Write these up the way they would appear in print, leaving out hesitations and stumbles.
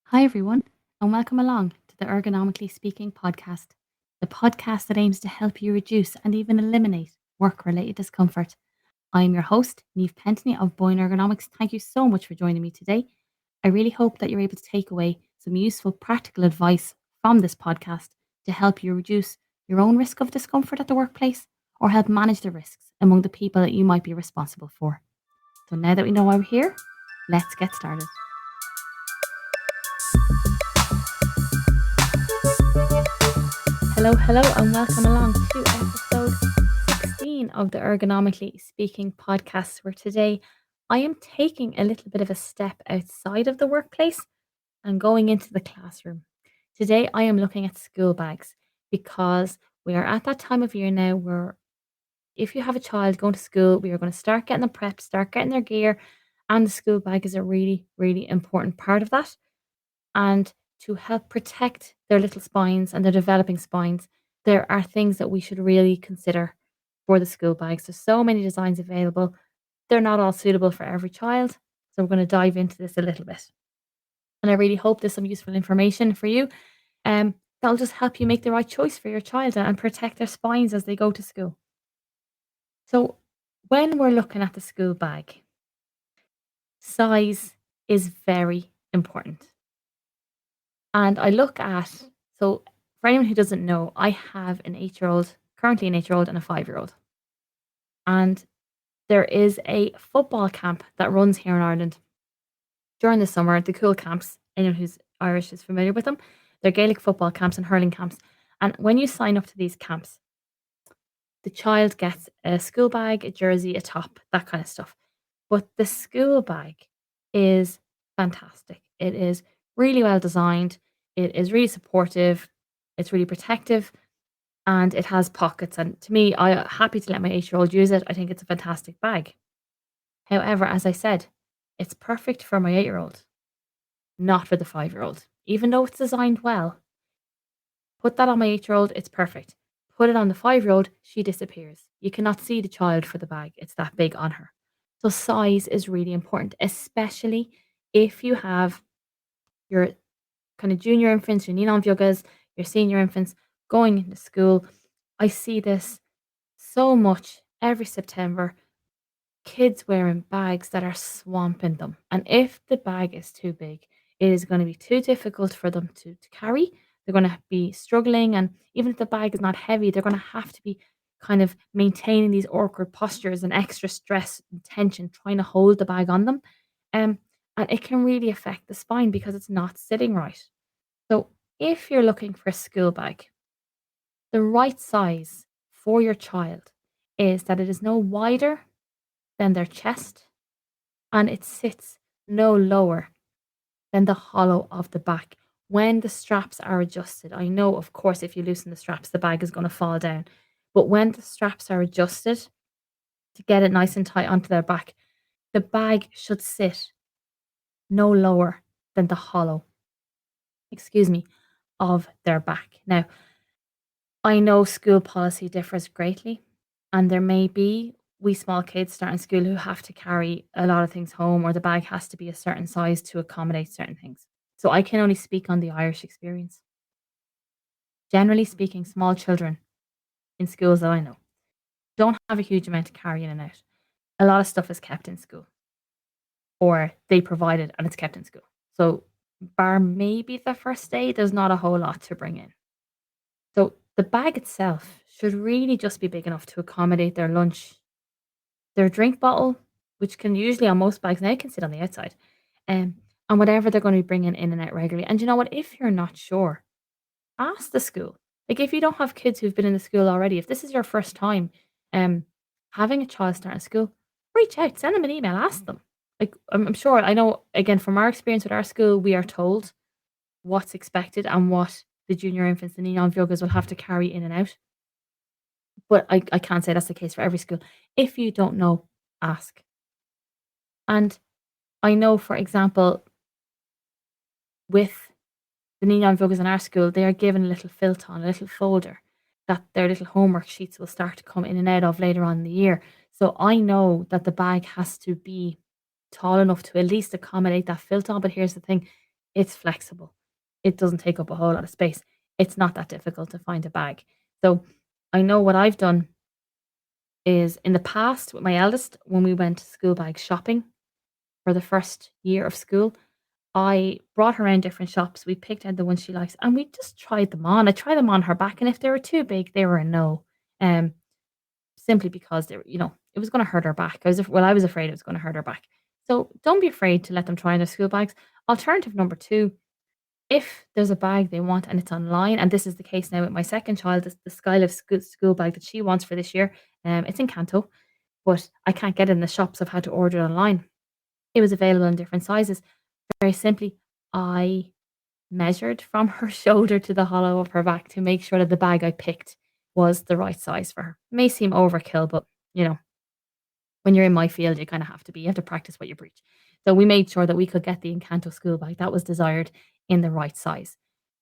Hi, everyone, and welcome along to the Ergonomically Speaking podcast, the podcast that aims to help you reduce and even eliminate work related discomfort. I am your host, Neve Pentney of Boyne Ergonomics. Thank you so much for joining me today. I really hope that you're able to take away some useful practical advice from this podcast to help you reduce your own risk of discomfort at the workplace or help manage the risks among the people that you might be responsible for. So now that we know why we're here, let's get started. Hello, and welcome along to episode 16 of the Ergonomically Speaking podcast, where today I am taking a little bit of a step outside of the workplace and going into the classroom. Today, I am looking at school bags because we are at that time of year now where if you have a child going to school, we are going to start getting them prepped, start getting their gear, and the school bag is a really, really important part of that. And to help protect their little spines and their developing spines, there are things that we should really consider for the school bags. There's so many designs available. They're not all suitable for every child. So we're going to dive into this a little bit. And I really hope there's some useful information for you. That'll just help you make the right choice for your child and protect their spines as they go to school. So when we're looking at the school bag, size is very important. And I look at, so for anyone who doesn't know, I have an 8-year old, currently an 8-year old and a 5-year old. And there is a football camp that runs here in Ireland during the summer, the cool camps. Anyone who's Irish is familiar with them. They're Gaelic football camps and hurling camps. And when you sign up to these camps, the child gets a school bag, a jersey, a top, that kind of stuff. But the school bag is fantastic. It is really well designed. It is really supportive. It's really protective and it has pockets. And to me, I'm happy to let my 8-year old use it. I think it's a fantastic bag. However, as I said, it's perfect for my 8-year old, not for the 5-year old. Even though it's designed well, put that on my 8-year old, it's perfect. Put it on the 5-year old, she disappears. You cannot see the child for the bag. It's that big on her. So size is really important, especially if you have your kind of junior infants, your Ninon Bheogas, your senior infants going into school. I see this so much every September. Kids wearing bags that are swamping them. And if the bag is too big, it is going to be too difficult for them to carry. They're going to be struggling. And even if the bag is not heavy, they're going to have to be kind of maintaining these awkward postures and extra stress and tension trying to hold the bag on them. And it can really affect the spine because it's not sitting right. So if you're looking for a school bag, the right size for your child is that it is no wider than their chest and it sits no lower than the hollow of the back. When the straps are adjusted, I know, of course, if you loosen the straps, the bag is going to fall down. But when the straps are adjusted to get it nice and tight onto their back, the bag should sit no lower than the hollow, of their back. Now, I know school policy differs greatly, and there may be wee small kids starting school who have to carry a lot of things home, or the bag has to be a certain size to accommodate certain things. So I can only speak on the Irish experience. Generally speaking, small children in schools that I know don't have a huge amount to carry in and out. A lot of stuff is kept in school, or they provide it and it's kept in school. So, bar maybe the first day, there's not a whole lot to bring in. So the bag itself should really just be big enough to accommodate their lunch, their drink bottle, which can usually on most bags now can sit on the outside, and whatever they're going to be bringing in and out regularly. And you know what? If you're not sure, ask the school. Like if you don't have kids who've been in the school already, if this is your first time, um, having a child starting school, reach out, send them an email, ask them. Like I'm sure I know again from our experience with our school, we are told what's expected and what the junior infants and the young yogas will have to carry in and out. But I can't say that's the case for every school. If you don't know, ask. And I know, for example, with the Neon Vogas in our school, they are given a little filton, a little folder that their little homework sheets will start to come in and out of later on in the year. So I know that the bag has to be tall enough to at least accommodate that filton. But here's the thing, It's flexible. It doesn't take up a whole lot of space. It's not that difficult to find a bag. So I know what I've done is in the past with my eldest, when we went school bag shopping for the first year of school, I brought her around different shops. We picked out the ones she likes and we just tried them on. I tried them on her back, and if they were too big, they were a no. Um, Simply because they were, it was going to hurt her back. I was afraid it was going to hurt her back. So don't be afraid to let them try on their school bags. Alternative number two, if there's a bag they want and it's online, and this is the case now with my second child, the Skylift school bag that she wants for this year, it's in Canto, but I can't get it in the shops. I've had to order it online. It was available in different sizes. Very simply, I measured from her shoulder to the hollow of her back to make sure that the bag I picked was the right size for her. It may seem overkill, but you know, when you're in my field, you kind of have to be. You have to practice what you preach. So we made sure that we could get the Encanto school bag that was desired in the right size.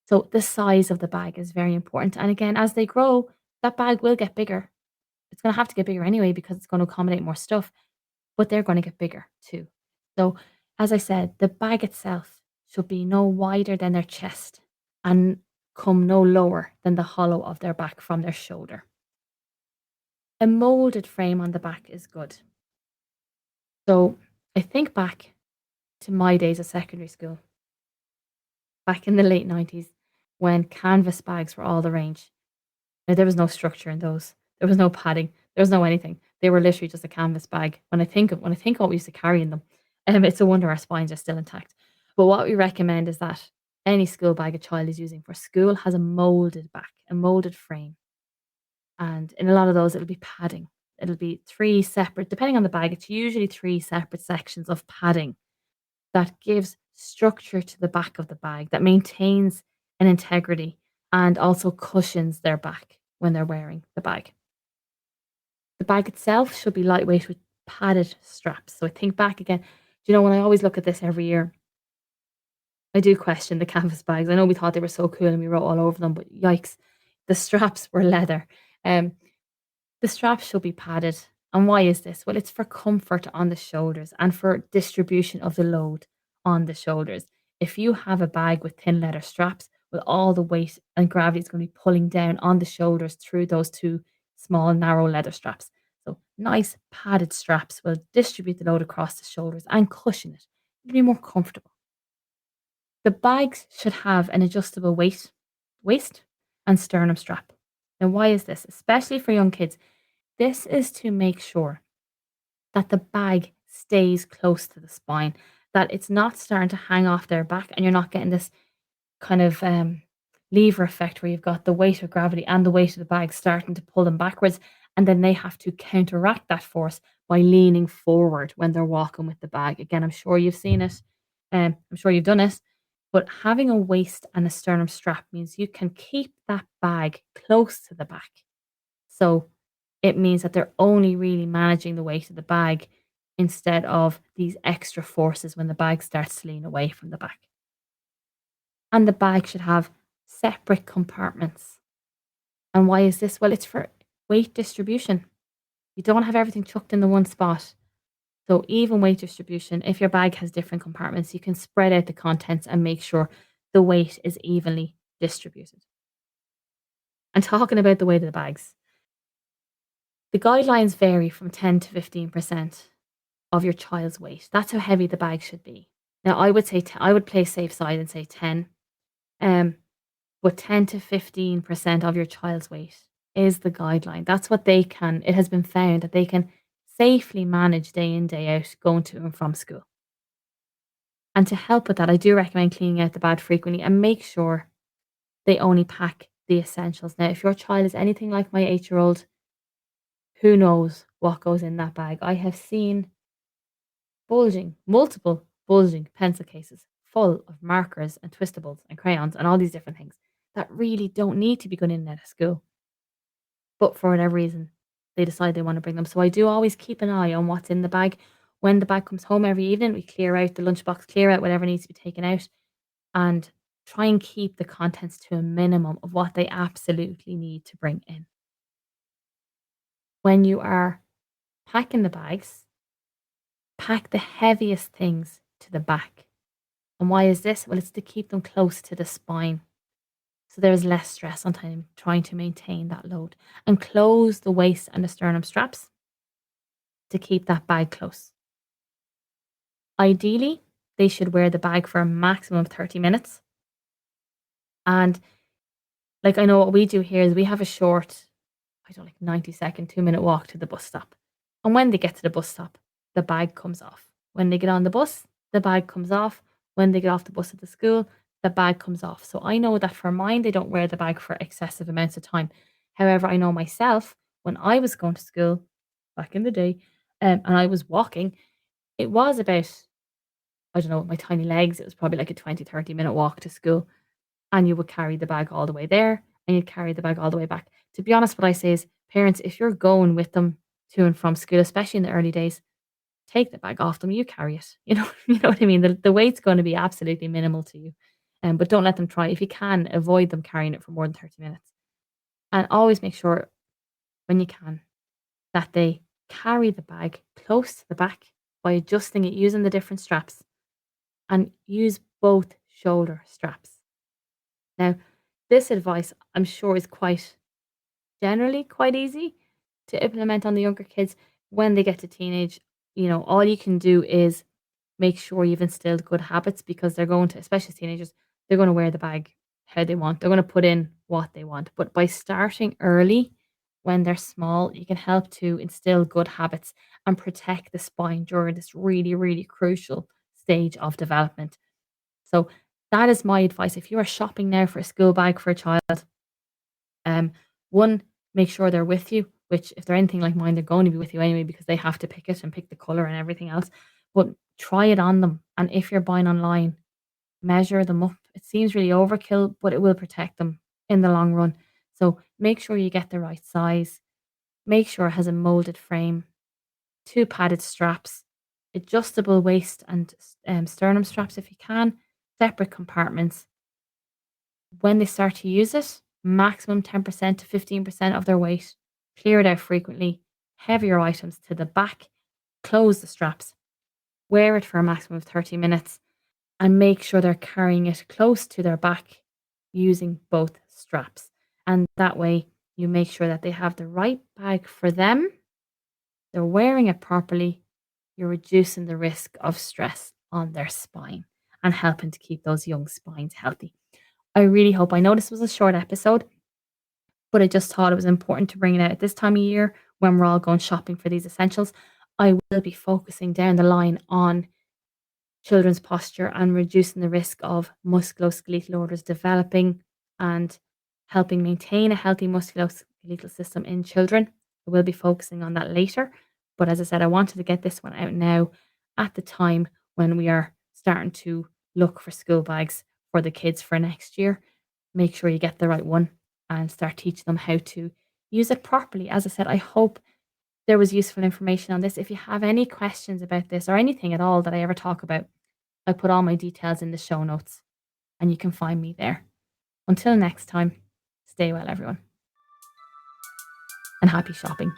So the size of the bag is very important. And again, as they grow, that bag will get bigger. It's going to have to get bigger anyway because it's going to accommodate more stuff, but they're going to get bigger too. So, as I said, the bag itself should be no wider than their chest and come no lower than the hollow of their back from their shoulder. A molded frame on the back is good. So, I think back to my days at secondary school, back in the late 90s, when canvas bags were all the rage. Now, there was no structure in those. There was no padding. There was no anything. They were literally just a canvas bag. When I think of what we used to carry in them, it's a wonder our spines are still intact. But what we recommend is that any school bag a child is using for school has a molded back, a molded frame. And in a lot of those, it'll be padding. It'll be three separate, depending on the bag, it's usually three separate sections of padding that gives structure to the back of the bag, that maintains an integrity and also cushions their back when they're wearing the bag. The bag itself should be lightweight with padded straps. So I think back again, when I always look at this every year, I do question the canvas bags. I know we thought they were so cool and we wrote all over them, but yikes, the straps were leather. Um, the straps should be padded. And why is this? Well, it's for comfort on the shoulders and for distribution of the load on the shoulders. If you have a bag with thin leather straps, well, all the weight and gravity is going to be pulling down on the shoulders through those two small, narrow leather straps. So, nice padded straps will distribute the load across the shoulders and cushion it. It'll be more comfortable. The bags should have an adjustable waist and sternum strap. Now, why is this? Especially for young kids, this is to make sure that the bag stays close to the spine, that it's not starting to hang off their back and you're not getting this kind of lever effect where you've got the weight of gravity and the weight of the bag starting to pull them backwards. And then they have to counteract that force by leaning forward when they're walking with the bag. Again, I'm sure you've seen it. I'm sure you've done it. But having a waist and a sternum strap means you can keep that bag close to the back. So it means that they're only really managing the weight of the bag instead of these extra forces when the bag starts to lean away from the back. And the bag should have separate compartments. And why is this? Well, it's for weight distribution. You don't have everything chucked in the one spot. So even weight distribution, if your bag has different compartments, you can spread out the contents and make sure the weight is evenly distributed. And talking about the weight of the bags, the guidelines vary from 10 to 15% of your child's weight. That's how heavy the bag should be. Now, I would say I would play safe side and say 10. But 10 to 15% of your child's weight is the guideline. That's what it has been found that they can safely manage day in, day out, going to and from school. And to help with that, I do recommend cleaning out the bag frequently and make sure they only pack the essentials. Now, if your child is anything like my 8-year-old, who knows what goes in that bag? I have seen multiple bulging pencil cases full of markers and twistables and crayons and all these different things that really don't need to be going in and out of school. But for whatever reason, they decide they want to bring them. So I do always keep an eye on what's in the bag. When the bag comes home every evening, we clear out the lunchbox, clear out whatever needs to be taken out, and try and keep the contents to a minimum of what they absolutely need to bring in. When you are packing the bags, pack the heaviest things to the back. And why is this? Well, it's to keep them close to the spine. So there's less stress on time trying to maintain that load. And close the waist and the sternum straps to keep that bag close. Ideally, they should wear the bag for a maximum of 30 minutes. And like I know what we do here is we have a short, I don't know, like 90-second, 2-minute walk to the bus stop. And when they get to the bus stop, the bag comes off. When they get on the bus, the bag comes off. When they get off the bus at the school, the bag comes off. So I know that for mine, they don't wear the bag for excessive amounts of time. However, I know myself, when I was going to school back in the day, and I was walking, it was about, I don't know, with my tiny legs, it was probably like a 20-30 minute walk to school. And you would carry the bag all the way there and you'd carry the bag all the way back. To be honest, what I say is, parents, if you're going with them to and from school, especially in the early days, take the bag off them, you carry it. You know, you know what I mean? The weight's going to be absolutely minimal to you. But don't let them try. If you can, avoid them carrying it for more than 30 minutes. And always make sure when you can that they carry the bag close to the back by adjusting it using the different straps and use both shoulder straps. Now, this advice I'm sure is quite generally quite easy to implement on the younger kids when they get to teenage. You know, all you can do is make sure you've instilled good habits because they're going to, especially as teenagers, they're going to wear the bag how they want. They're going to put in what they want. But by starting early when they're small, you can help to instill good habits and protect the spine during this really, really crucial stage of development. So that is my advice. If you are shopping now for a school bag for a child, um, one, make sure they're with you, which if they're anything like mine, they're going to be with you anyway because they have to pick it and pick the color and everything else. But try it on them. And if you're buying online, measure them up. It seems really overkill, but it will protect them in the long run. So make sure you get the right size. Make sure it has a molded frame, two padded straps, adjustable waist and sternum straps if you can, separate compartments. When they start to use it, maximum 10% to 15% of their weight, clear it out frequently, heavier items to the back, close the straps, wear it for a maximum of 30 minutes, and make sure they're carrying it close to their back using both straps. And that way, you make sure that they have the right bag for them, they're wearing it properly, you're reducing the risk of stress on their spine and helping to keep those young spines healthy. I really hope, I know this was a short episode, but I just thought it was important to bring it out at this time of year when we're all going shopping for these essentials. I will be focusing down the line on children's posture and reducing the risk of musculoskeletal disorders developing and helping maintain a healthy musculoskeletal system in children. I will be focusing on that later. But as I said, I wanted to get this one out now at the time when we are starting to look for school bags for the kids for next year. Make sure you get the right one and start teaching them how to use it properly. As I said, I hope there was useful information on this. If you have any questions about this or anything at all that I ever talk about, I put all my details in the show notes and you can find me there. Until next time, stay well, everyone, and happy shopping.